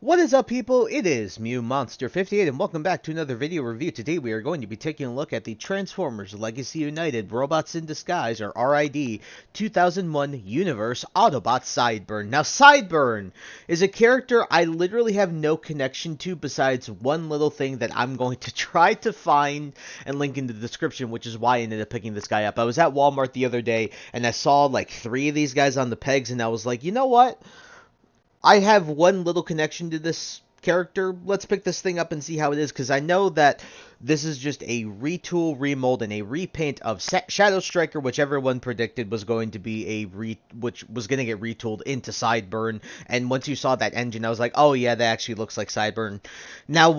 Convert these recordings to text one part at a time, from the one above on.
What is up, people? It is MewMonster58 and welcome back to another video review. Today we are going to be taking a look at the Transformers Legacy United Robots in Disguise, or RID, 2001 Universe Autobot Sideburn. Now, Sideburn is a character I literally have no connection to besides one little thing that I'm going to try to find and link in the description, which is why I ended up picking this guy up. I was at Walmart the other day and I saw like 3 of these guys on the pegs and I was like, you know what? I have one little connection to this character. Let's pick this thing up and see how it is, because I know that this is just a retool, remold, and a repaint of Shadow Striker, which everyone predicted was going to be which was going to get retooled into Sideburn. And once you saw that engine, I was like, oh yeah, that actually looks like Sideburn. Now,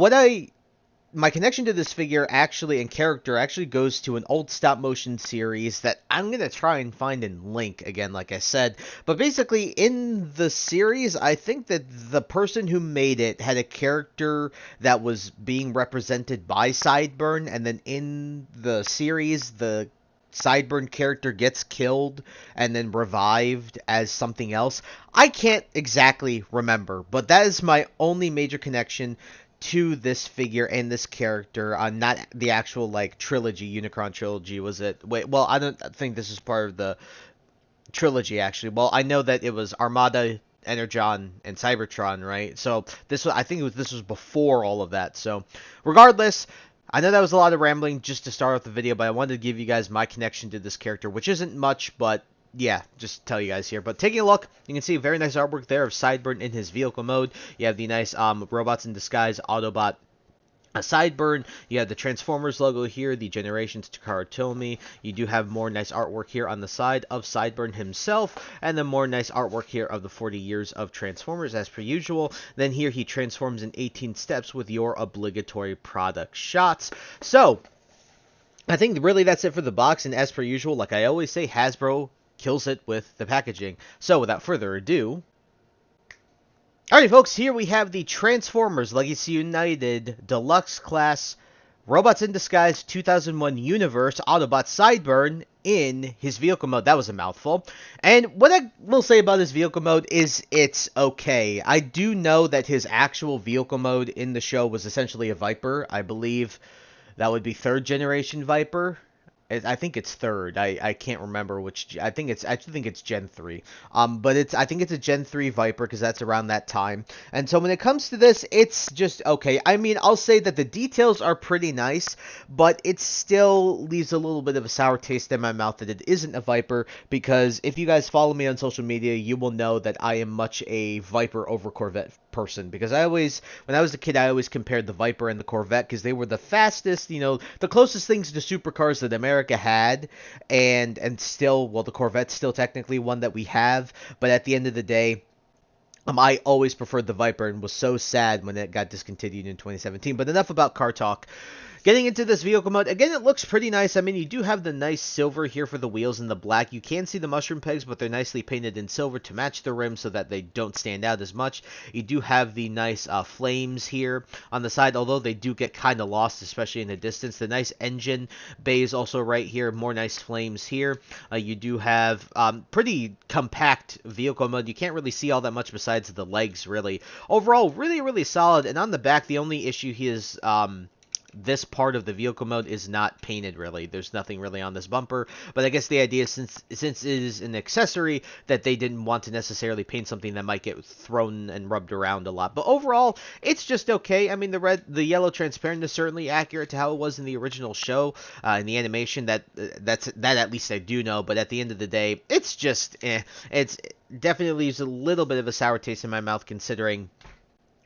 my connection to this figure actually and character actually goes to an old stop motion series that I'm going to try and find and link again, like I said. But basically, in the series, I think that the person who made it had a character that was being represented by Sideburn, and then in the series, the Sideburn character gets killed and then revived as something else. I can't exactly remember, but that is my only major connection to this figure and this character, not the actual like trilogy, Unicron trilogy. Was it? Wait, well, I don't think this is part of the trilogy actually. Well, I know that it was Armada, Energon, and Cybertron, right? So I think this was before all of that. So regardless, I know that was a lot of rambling just to start off the video, but I wanted to give you guys my connection to this character, which isn't much, but yeah, just tell you guys here. But taking a look, you can see very nice artwork there of Sideburn in his vehicle mode. You have the nice Robots in Disguise Autobot Sideburn. You have the Transformers logo here, the Generations Takara Tomy. You do have more nice artwork here on the side of Sideburn himself, and then more nice artwork here of the 40 years of Transformers as per usual. Then here he transforms in 18 steps with your obligatory product shots. So, I think really that's it for the box, and as per usual, like I always say, Hasbro kills it with the packaging. So, without further ado, alright folks, here we have the Transformers Legacy United Deluxe Class Robots in Disguise 2001 Universe Autobot Sideburn in his vehicle mode. That was a mouthful. And what I will say about his vehicle mode is it's okay. I do know that his actual vehicle mode in the show was essentially a Viper. I believe that would be 3rd generation Viper. I think it's 3rd. I can't remember which. I think it's Gen 3. But I think it's a Gen 3 Viper because that's around that time. And so when it comes to this, it's just okay. I mean, I'll say that the details are pretty nice, but it still leaves a little bit of a sour taste in my mouth that it isn't a Viper, because if you guys follow me on social media, you will know that I am much a Viper over Corvette person, because when I was a kid, I always compared the Viper and the Corvette because they were the fastest, the closest things to supercars that America had, and still, well, the Corvette's still technically one that we have, but at the end of the day, I always preferred the Viper and was so sad when it got discontinued in 2017. But enough about car talk. Getting into this vehicle mode, again, it looks pretty nice. I mean, you do have the nice silver here for the wheels and the black. You can see the mushroom pegs, but they're nicely painted in silver to match the rim so that they don't stand out as much. You do have the nice flames here on the side, although they do get kind of lost, especially in the distance. The nice engine bay is also right here. More nice flames here. You do have pretty compact vehicle mode. You can't really see all that much besides the legs, really. Overall, really, really solid. And on the back, the only issue here is this part of the vehicle mode is not painted, really. There's nothing really on this bumper, but I guess the idea is since it is an accessory that they didn't want to necessarily paint something that might get thrown and rubbed around a lot. But overall, it's just okay. I mean, the yellow transparent is certainly accurate to how it was in the original show, in the animation. That at least I do know, but at the end of the day, it's just it's definitely leaves a little bit of a sour taste in my mouth, considering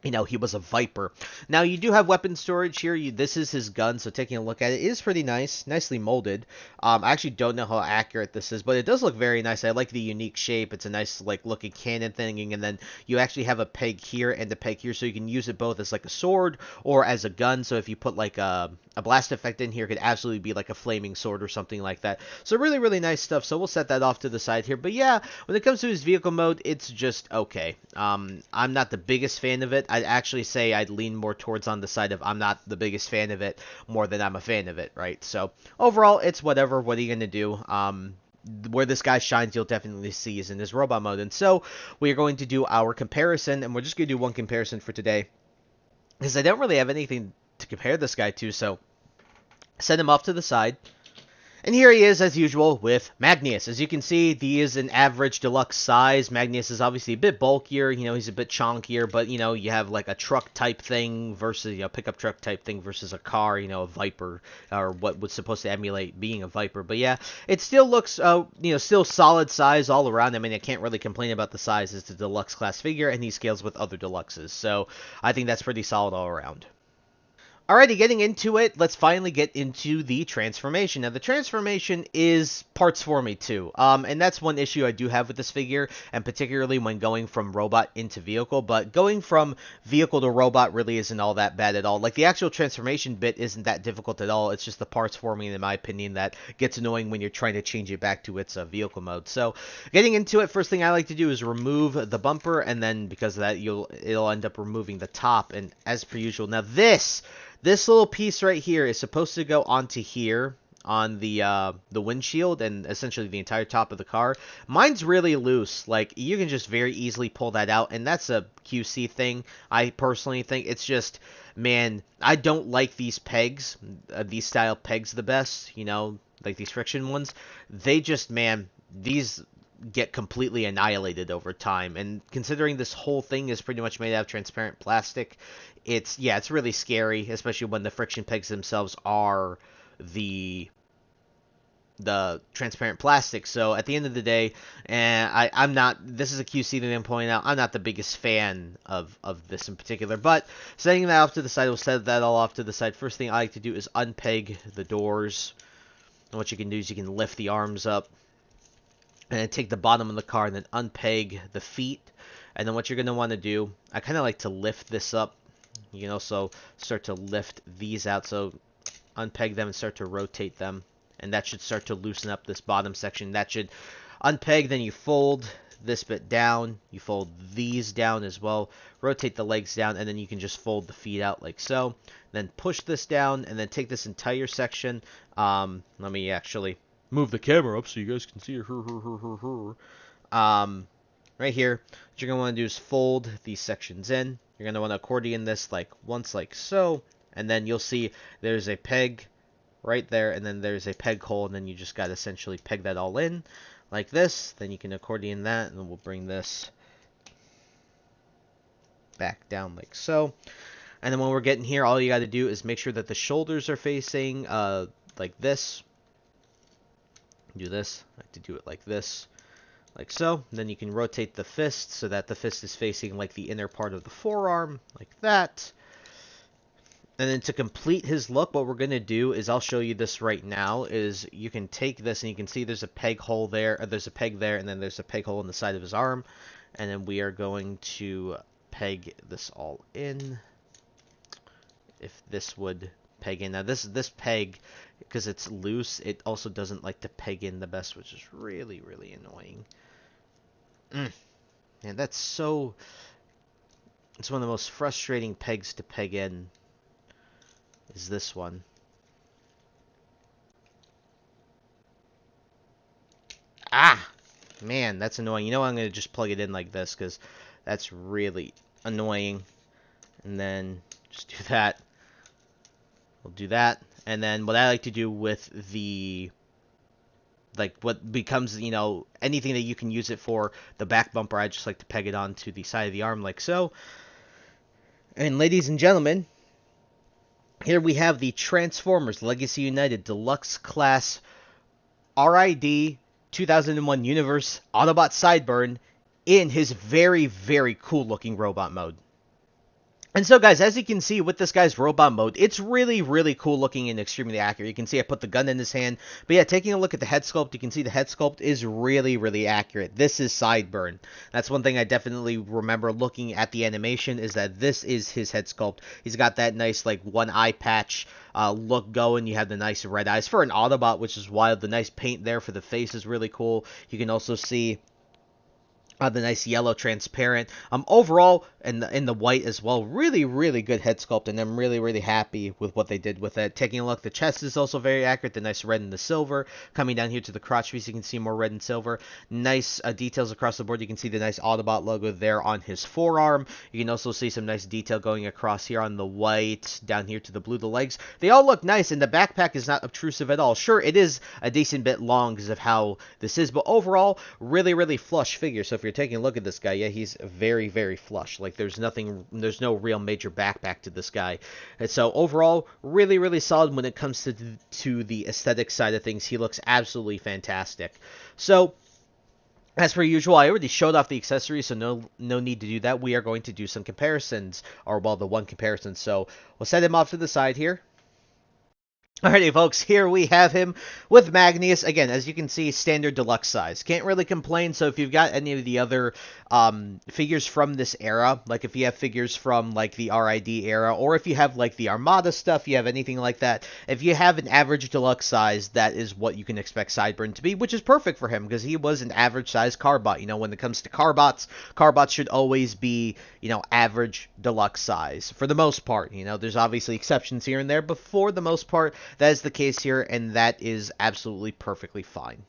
he was a Viper. Now, you do have weapon storage here. This is his gun, so taking a look at it is pretty nice. Nicely molded. I actually don't know how accurate this is, but it does look very nice. I like the unique shape. It's a nice, like, looking cannon thing, and then you actually have a peg here and a peg here, so you can use it both as, like, a sword or as a gun. So if you put, like, a blast effect in here, it could absolutely be, like, a flaming sword or something like that. So really, really nice stuff. So we'll set that off to the side here. But yeah, when it comes to his vehicle mode, it's just okay. I'm not the biggest fan of it. I'd actually say I'd lean more towards on the side of I'm not the biggest fan of it more than I'm a fan of it, right? So overall, it's whatever. What are you going to do? where this guy shines, you'll definitely see is in his robot mode. And so we are going to do our comparison, and we're just going to do one comparison for today, because I don't really have anything to compare this guy to, so set him off to the side. And here he is, as usual, with Magnius. As you can see, he is an average deluxe size. Magnius is obviously a bit bulkier. You know, he's a bit chonkier, but, you know, you have like a truck type thing versus, you know, pickup truck type thing versus a car, you know, a Viper, or what was supposed to emulate being a Viper. But yeah, it still looks, you know, still solid size all around. I mean, I can't really complain about the size. It's a deluxe class figure, and he scales with other deluxes. So I think that's pretty solid all around. Alrighty, getting into it, let's finally get into the transformation. Now, the transformation is parts for me, too. And that's one issue I do have with this figure, and particularly when going from robot into vehicle. But going from vehicle to robot really isn't all that bad at all. Like, the actual transformation bit isn't that difficult at all. It's just the parts forming, in my opinion, that gets annoying when you're trying to change it back to its vehicle mode. So, getting into it, first thing I like to do is remove the bumper, and then because of that, it'll end up removing the top. And as per usual, now this little piece right here is supposed to go onto here on the windshield and essentially the entire top of the car. Mine's really loose. Like, you can just very easily pull that out, and that's a QC thing. I personally think it's just, man, I don't like these pegs, these style pegs the best, you know, like these friction ones. They just, man, these get completely annihilated over time, and considering this whole thing is pretty much made out of transparent plastic, it's really scary, especially when the friction pegs themselves are the transparent plastic. So at the end of the day, and I'm not, this is a QC that I'm pointing out, I'm not the biggest fan of this in particular, but setting that off to the side, we'll set that all off to the side. First thing I like to do is unpeg the doors, and what you can do is you can lift the arms up, and then take the bottom of the car and then unpeg the feet. And then what you're going to want to do, I kind of like to lift this up. You can also start to lift these out. So unpeg them and start to rotate them. And that should start to loosen up this bottom section. That should unpeg, then you fold this bit down. You fold these down as well. Rotate the legs down, and then you can just fold the feet out like so. Then push this down, and then take this entire section. Let me actually move the camera up so you guys can see her. Right here, what you're going to want to do is fold these sections in. You're going to want to accordion this like once, like so, and then you'll see there's a peg right there, and then there's a peg hole, and then you just got to essentially peg that all in like this. Then you can accordion that, and then we'll bring this back down like so. And then when we're getting here, all you got to do is make sure that the shoulders are facing like this. Do this. I like to do it like this, like so. Then you can rotate the fist so that the fist is facing like the inner part of the forearm, like that. And then to complete his look, what we're going to do is, I'll show you this right now, is you can take this and you can see there's a peg hole there, or there's a peg there, and then there's a peg hole in the side of his arm. And then we are going to peg this all in. If this would peg in. Now this peg, because it's loose, it also doesn't like to peg in the best, which is really, really annoying. And that's so, it's one of the most frustrating pegs to peg in, is this one. Man, that's annoying. You know what, I'm going to just plug it in like this, because that's really annoying. And then just do that. We'll do that. And then what I like to do with the, like, what becomes, you know, anything that you can use it for, the back bumper, I just like to peg it onto the side of the arm like so. And ladies and gentlemen, here we have the Transformers Legacy United Deluxe Class RID 2001 Universe Autobot Sideburn in his very, very cool looking robot mode. And so, guys, as you can see with this guy's robot mode, it's really, really cool looking and extremely accurate. You can see I put the gun in his hand. But yeah, taking a look at the head sculpt, you can see the head sculpt is really, really accurate. This is Sideburn. That's one thing I definitely remember looking at the animation, is that this is his head sculpt. He's got that nice, like, one eye patch look going. You have the nice red eyes for an Autobot, which is wild. The nice paint there for the face is really cool. You can also see The nice yellow transparent. Overall, in the white as well, really, really good head sculpt, and I'm really, really happy with what they did with it. Taking a look, the chest is also very accurate, the nice red and the silver. Coming down here to the crotch piece, you can see more red and silver. Nice details across the board. You can see the nice Autobot logo there on his forearm. You can also see some nice detail going across here on the white, down here to the blue. The legs, they all look nice, and the backpack is not obtrusive at all. Sure, it is a decent bit long because of how this is, but overall, really, really flush figure. So if you're taking a look at this guy, yeah, he's very, very flush. Like, there's no real major backpack to this guy. And so overall, really, really solid when it comes to the aesthetic side of things. He looks absolutely fantastic. So, as per usual, I already showed off the accessories, so no need to do that. We are going to do some comparisons, or, well, the one comparison. So we'll set him off to the side here. Alrighty, folks, here we have him with Magnus. Again, as you can see, standard deluxe size. Can't really complain, so if you've got any of the other figures from this era, like if you have figures from, like, the RID era, or if you have, like, the Armada stuff, you have anything like that, if you have an average deluxe size, that is what you can expect Sideburn to be, which is perfect for him, because he was an average size carbot. You know, when it comes to carbots should always be, you know, average deluxe size, for the most part. You know, there's obviously exceptions here and there, but for the most part, that is the case here, and that is absolutely perfectly fine.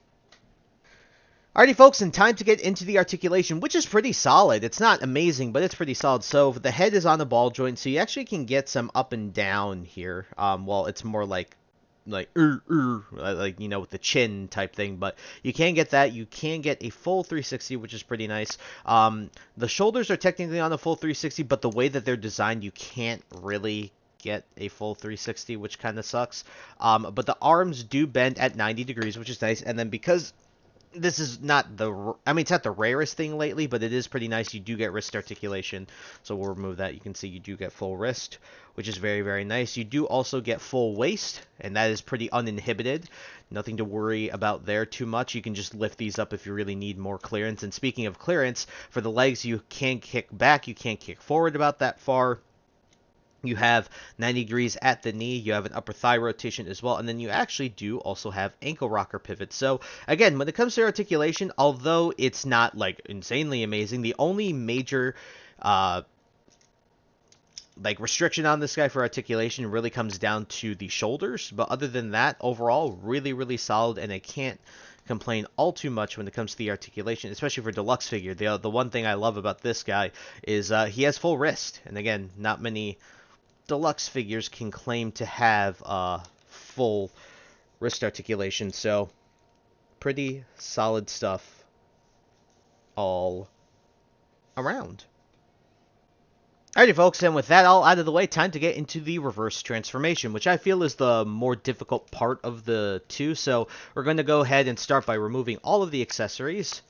Alrighty, folks, and time to get into the articulation, which is pretty solid. It's not amazing, but it's pretty solid. So the head is on the ball joint, so you actually can get some up and down here. Well, it's more like you know, with the chin type thing, but you can get that. You can get a full 360, which is pretty nice. The shoulders are technically on a full 360, but the way that they're designed, you can't really get a full 360, which kind of sucks. But the arms do bend at 90 degrees, which is nice. And then because this is not the, I mean, it's not the rarest thing lately, but it is pretty nice. You do get wrist articulation, so we'll remove that. You can see you do get full wrist, which is very, very nice. You do also get full waist, and that is pretty uninhibited. Nothing to worry about there too much. You can just lift these up if you really need more clearance. And speaking of clearance, for the legs, you can kick back, you can't kick forward about that far. You have 90 degrees at the knee. You have an upper thigh rotation as well. And then you actually do also have ankle rocker pivots. So, again, when it comes to articulation, although it's not, like, insanely amazing, the only major, like, restriction on this guy for articulation really comes down to the shoulders. But other than that, overall, really, really solid. And I can't complain all too much when it comes to the articulation, especially for deluxe figure. The one thing I love about this guy is he has full wrist. And, again, not many deluxe figures can claim to have full wrist articulation, so pretty solid stuff all around. Alrighty, folks, and with that all out of the way, time to get into the reverse transformation, which I feel is the more difficult part of the two. So we're going to go ahead and start by removing all of the accessories.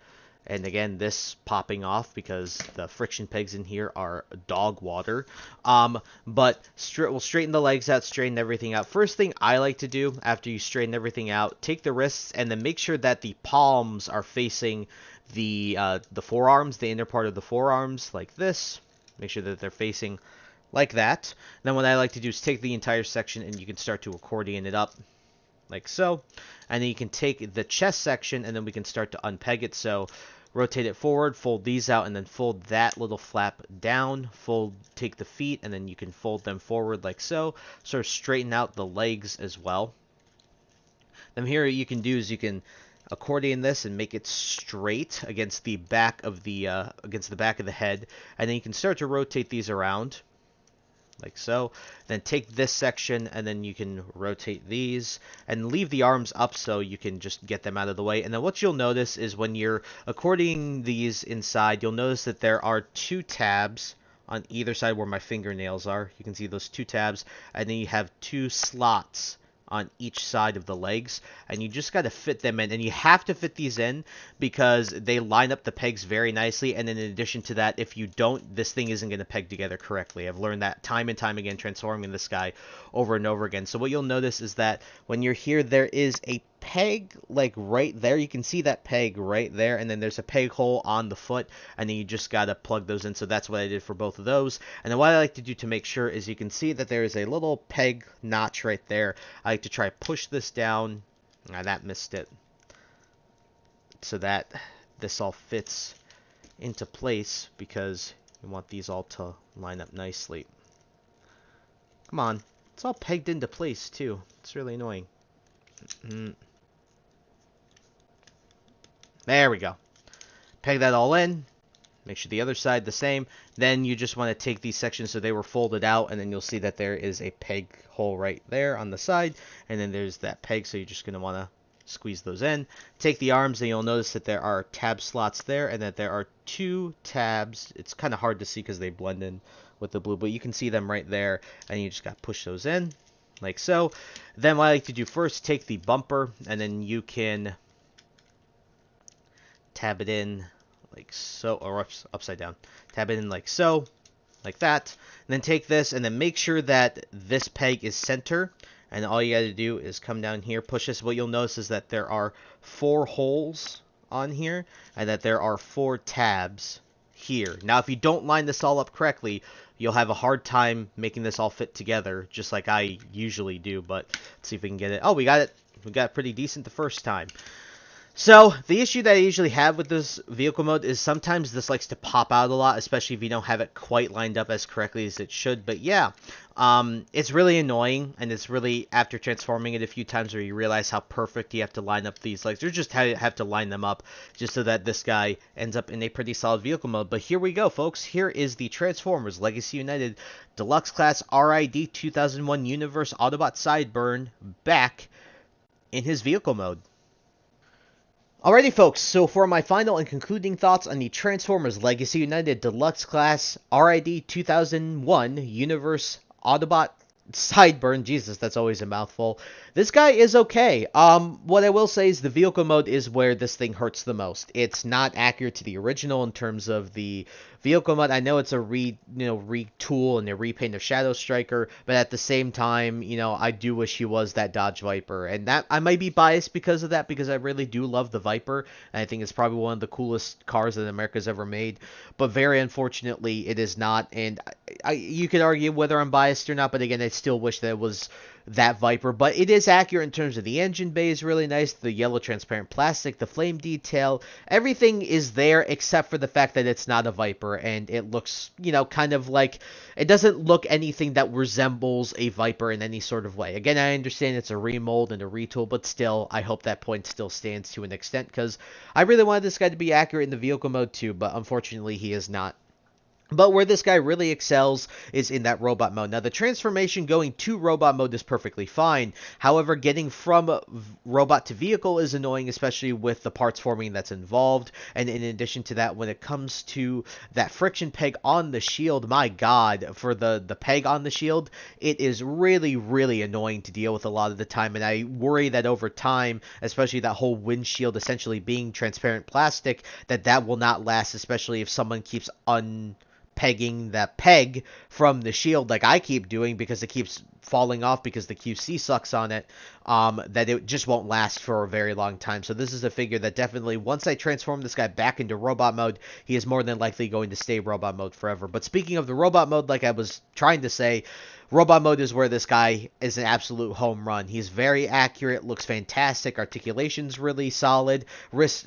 And again, this popping off because the friction pegs in here are dog water. But we'll straighten the legs out, straighten everything out. First thing I like to do after you straighten everything out, take the wrists and then make sure that the palms are facing the forearms, the inner part of the forearms, like this. Make sure that they're facing like that. Then what I like to do is take the entire section and you can start to accordion it up, like so. And then you can take the chest section and then we can start to unpeg it. So rotate it forward, fold these out, and then fold that little flap down. Take the feet and then you can fold them forward like so. Sort of straighten out the legs as well. Then here you can do is you can accordion this and make it straight against the back of the head, and then you can start to rotate these around like so. Then take this section and then you can rotate these and leave the arms up so you can just get them out of the way. And then what you'll notice is when you're accordioning these inside, you'll notice that there are two tabs on either side where my fingernails are. You can see those two tabs, and then you have two slots on each side of the legs, and you just got to fit them in, and you have to fit these in because they line up the pegs very nicely. And in addition to that, if you don't, this thing isn't going to peg together correctly. I've learned that time and time again transforming this guy over and over again. So what you'll notice is that when you're here, there is a peg like right there. You can see that peg right there, and then there's a peg hole on the foot, and then you just gotta plug those in. So that's what I did for both of those. And then what I like to do to make sure is you can see that there is a little peg notch right there. I like to try push this down. That missed it, so that this all fits into place because you want these all to line up nicely. Come on. It's all pegged into place, too. It's really annoying. There we go. Peg that all in. Make sure the other side the same. Then you just want to take these sections so they were folded out, and then you'll see that there is a peg hole right there on the side, and then there's that peg, so you're just going to want to squeeze those in. Take the arms, and you'll notice that there are tab slots there, and that there are 2 tabs. It's kind of hard to see because they blend in with the blue, but you can see them right there, and you just got to push those in, like so. Then what I like to do first, take the bumper, and then you can tab it in like so, or upside down. Tab it in like so, like that. And then take this, and then make sure that this peg is center. And all you got to do is come down here, push this. What you'll notice is that there are 4 holes on here, and that there are 4 tabs here. Now, if you don't line this all up correctly, you'll have a hard time making this all fit together, just like I usually do. But let's see if we can get it. Oh, we got it. We got it pretty decent the first time. So, the issue that I usually have with this vehicle mode is sometimes this likes to pop out a lot, especially if you don't have it quite lined up as correctly as it should. But yeah, it's really annoying, and it's really after transforming it a few times where you realize how perfect you have to line up these legs, or just how you have to line them up just so that this guy ends up in a pretty solid vehicle mode. But here we go, folks. Here is the Transformers Legacy United Deluxe Class RID 2001 Universe Autobot Sideburn back in his vehicle mode. Alrighty, folks, so for my final and concluding thoughts on the Transformers Legacy United Deluxe Class RID 2001 Universe Autobot Sideburn. Jesus, that's always a mouthful. This guy is okay. What I will say is the vehicle mode is where this thing hurts the most. It's not accurate to the original in terms of the vehicle mode. I know it's a retool and a repaint of Shadow Striker, but at the same time, I do wish he was that Dodge Viper, and that I might be biased because of that, because I really do love the Viper, and I think it's probably one of the coolest cars that America's ever made. But very unfortunately, it is not, and you could argue whether I'm biased or not, but again, I still wish that it was that Viper. But it is accurate in terms of the engine bay is really nice, the yellow transparent plastic, the flame detail, everything is there except for the fact that it's not a Viper, and it looks, kind of like, it doesn't look anything that resembles a Viper in any sort of way. Again, I understand it's a remold and a retool, but still, I hope that point still stands to an extent, because I really wanted this guy to be accurate in the vehicle mode too, but unfortunately he is not. But where this guy really excels is in that robot mode. Now, the transformation going to robot mode is perfectly fine. However, getting from robot to vehicle is annoying, especially with the parts forming that's involved. And in addition to that, when it comes to that friction peg on the shield, my God, for the peg on the shield, it is really, really annoying to deal with a lot of the time. And I worry that over time, especially that whole windshield essentially being transparent plastic, that will not last, especially if someone keeps pegging that peg from the shield like I keep doing, because it keeps falling off because the QC sucks on it, that it just won't last for a very long time. So this is a figure that definitely, once I transform this guy back into robot mode, he is more than likely going to stay robot mode forever. But speaking of the robot mode, like I was trying to say, robot mode is where this guy is an absolute home run. He's very accurate, looks fantastic, articulation's really solid.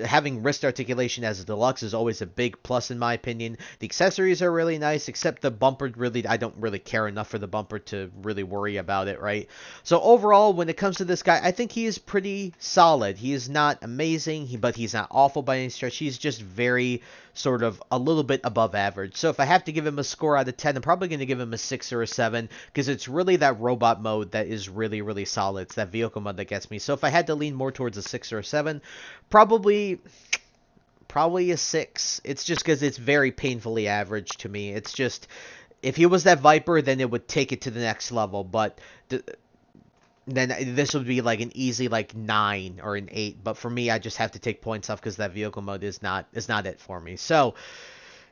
Having wrist articulation as a deluxe is always a big plus in my opinion. The accessories are really nice, except the bumper, really, I don't really care enough for the bumper to really worry about it, right? So overall, when it comes to this guy, I think he is pretty solid. He is not amazing, but he's not awful by any stretch. He's just very sort of a little bit above average. So if I have to give him a score out of 10, I'm probably going to give him a 6 or a 7, because it's really that robot mode that is really, really solid. It's that vehicle mode that gets me. So if I had to lean more towards a 6 or a 7, probably a 6. It's just because it's very painfully average to me. It's just, if he was that Viper, then it would take it to the next level, but then this would be like an easy 9 or an 8. But for me, I just have to take points off because that vehicle mode is not it for me. So,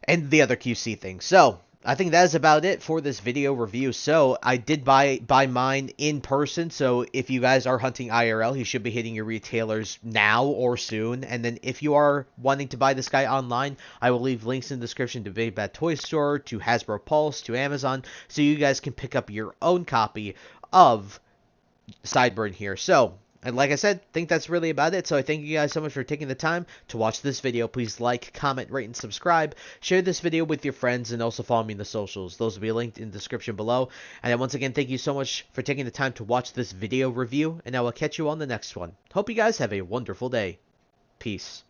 and the other QC thing. So I think that is about it for this video review. So I did buy mine in person. So if you guys are hunting IRL, he should be hitting your retailers now or soon. And then if you are wanting to buy this guy online, I will leave links in the description to Big Bad Toy Store, to Hasbro Pulse, to Amazon, so you guys can pick up your own copy of Sideburn here. So And like I said, think that's really about it. So I thank you guys so much for taking the time to watch this video. Please like, comment, rate, and subscribe. Share this video with your friends, and also follow me in the socials. Those will be linked in the description below. And then once again, thank you so much for taking the time to watch this video review, and I will catch you on the next one. Hope you guys have a wonderful day. Peace.